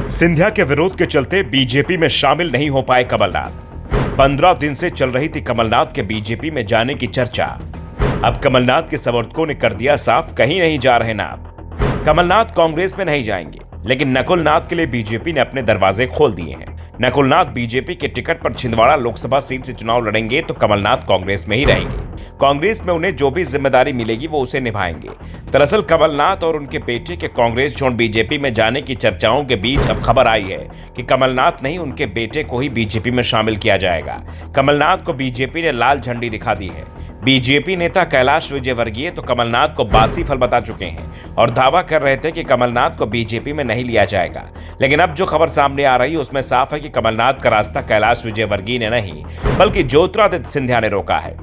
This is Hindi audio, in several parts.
सिंधिया के विरोध के चलते बीजेपी में शामिल नहीं हो पाए कमलनाथ। 15 दिन से चल रही थी कमलनाथ के बीजेपी में जाने की चर्चा। अब कमलनाथ के समर्थकों ने कर दिया साफ, कहीं नहीं जा रहे नाथ। कमलनाथ कांग्रेस में नहीं जाएंगे, लेकिन नकुल नाथ के लिए बीजेपी ने अपने दरवाजे खोल दिए हैं। नकुल नाथ बीजेपी के टिकट पर छिंदवाड़ा लोकसभा सीट से चुनाव लड़ेंगे तो कमलनाथ कांग्रेस में ही रहेंगे। कांग्रेस में उन्हें जो भी जिम्मेदारी मिलेगी वो उसे निभाएंगे। दरअसल कमलनाथ और उनके बेटे के कांग्रेस छोड़ बीजेपी में जाने की चर्चाओं के बीच अब खबर आई है कि कमलनाथ नहीं, उनके बेटे को ही बीजेपी में शामिल किया जाएगा। कमलनाथ को बीजेपी ने लाल झंडी दिखा दी है। बीजेपी नेता कैलाश विजयवर्गीय तो कमलनाथ को बासी फल बता चुके हैं और दावा कर रहे थे कि कमलनाथ को बीजेपी में नहीं लिया जाएगा। लेकिन अब जो खबर सामने आ रही है उसमें साफ है कि कमलनाथ का रास्ता कैलाश विजयवर्गीय ने नहीं, बल्कि ज्योतिरादित्य सिंधिया ने रोका है।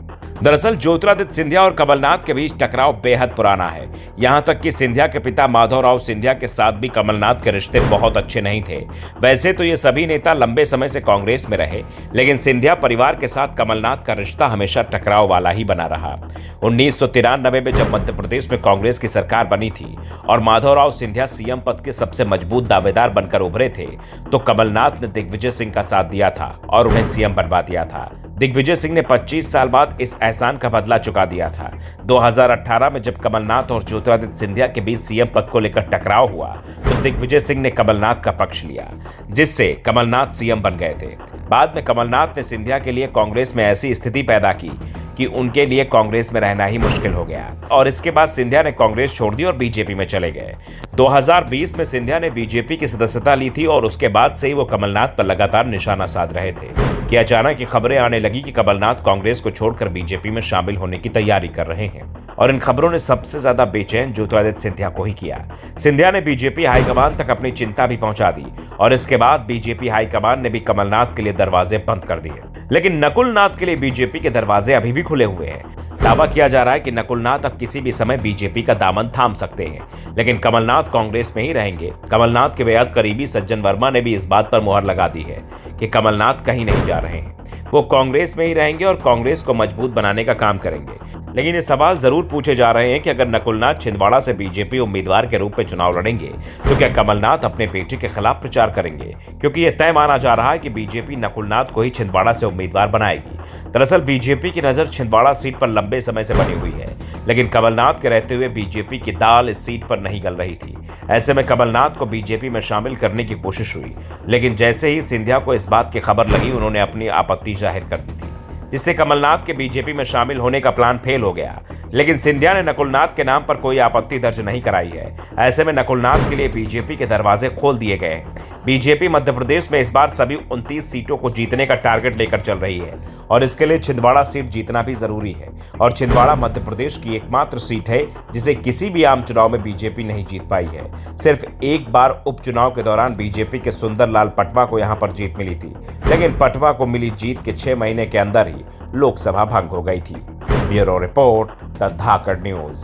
दरअसल ज्योतिरादित्य सिंधिया और कमलनाथ के बीच टकराव बेहद पुराना है। यहां तक कि सिंधिया के पिता माधवराव सिंधिया के साथ भी कमलनाथ के रिश्ते बहुत अच्छे नहीं थे। वैसे तो ये सभी नेता लंबे समय से कांग्रेस में रहे, लेकिन सिंधिया परिवार के साथ कमलनाथ का रिश्ता हमेशा टकराव वाला ही बना रहा। 1993 में जब मध्य प्रदेश में कांग्रेस की सरकार बनी थी और माधवराव सिंधिया सीएम पद के सबसे मजबूत दावेदार बनकर उभरे थे, तो कमलनाथ ने दिग्विजय सिंह का साथ दिया था और उन्हें सीएम बनवा दिया था। दिग्विजय सिंह ने 25 साल बाद इस एहसान का बदला चुका दिया था। 2018 में जब कमलनाथ और ज्योतिरादित्य सिंधिया के बीच सीएम पद को लेकर टकराव हुआ तो दिग्विजय सिंह ने कमलनाथ का पक्ष लिया, जिससे कमलनाथ सीएम बन गए थे। बाद में कमलनाथ ने सिंधिया के लिए कांग्रेस में ऐसी स्थिति पैदा की कि उनके लिए कांग्रेस में रहना ही मुश्किल हो गया और इसके बाद सिंधिया ने कांग्रेस छोड़ दी और बीजेपी में चले गए। 2020 में सिंधिया ने बीजेपी की सदस्यता ली थी और उसके बाद से ही वो कमलनाथ पर लगातार निशाना साध रहे थे कि अचानक ये खबरें आने लगी कि कमलनाथ कांग्रेस को छोड़कर बीजेपी में शामिल होने की तैयारी कर रहे हैं। और इन खबरों ने सबसे ज्यादा बेचैन ज्योतिरादित्य सिंधिया को ही किया। सिंधिया ने बीजेपी हाईकमान तक अपनी चिंता भी पहुंचा दी और इसके बाद बीजेपी हाईकमान ने भी कमलनाथ के लिए दरवाजे बंद कर दिए। लेकिन नकुल नाथ के लिए बीजेपी के दरवाजे अभी भी खुले हुए हैं। दावा किया जा रहा है कि नकुल नाथ अब किसी भी समय बीजेपी का दामन थाम सकते हैं, लेकिन कमलनाथ कांग्रेस में ही रहेंगे। कमलनाथ के बेहद करीबी सज्जन वर्मा ने भी इस बात पर मुहर लगा दी है कि कमलनाथ कहीं नहीं जा रहे हैं, वो कांग्रेस में ही रहेंगे और कांग्रेस को मजबूत बनाने का काम करेंगे। लेकिन ये सवाल जरूर पूछे जा रहे हैं कि अगर नकुलनाथ छिंदवाड़ा से बीजेपी उम्मीदवार के रूप में चुनाव लड़ेंगे तो क्या कमलनाथ अपने बेटे के खिलाफ प्रचार करेंगे, क्योंकि यह तय माना जा रहा है कि बीजेपी नकुलनाथ को ही छिंदवाड़ा से उम्मीदवार बनाएगी। दरअसल बीजेपी की नजर छिंदवाड़ा सीट पर लंबे समय से बनी हुई है, लेकिन कमलनाथ के रहते हुए बीजेपी की दाल इस सीट पर नहीं गल रही थी। ऐसे में कमलनाथ को बीजेपी में शामिल करने की कोशिश हुई, लेकिन जैसे ही सिंधिया को इस बात की खबर लगी उन्होंने अपनी आपत्ति जाहिर कर दी थी, जिससे कमलनाथ के बीजेपी में शामिल होने का प्लान फेल हो गया। लेकिन सिंधिया ने नकुलनाथ के नाम पर कोई आपत्ति दर्ज नहीं कराई है। ऐसे में नकुलनाथ के लिए बीजेपी के दरवाजे खोल दिए गए। बीजेपी मध्य प्रदेश में इस बार सभी 29 सीटों को जीतने का टारगेट लेकर चल रही है और इसके लिए छिंदवाड़ा सीट जीतना भी जरूरी है। और छिंदवाड़ा मध्य प्रदेश की एकमात्र सीट है जिसे किसी भी आम चुनाव में बीजेपी नहीं जीत पाई है। सिर्फ एक बार उपचुनाव के दौरान बीजेपी के सुंदरलाल पटवा को यहां पर जीत मिली थी, लेकिन पटवा को मिली जीत के 6 महीने के अंदर ही लोकसभा भंग हो गई थी। Bureau report, the Dhakad news.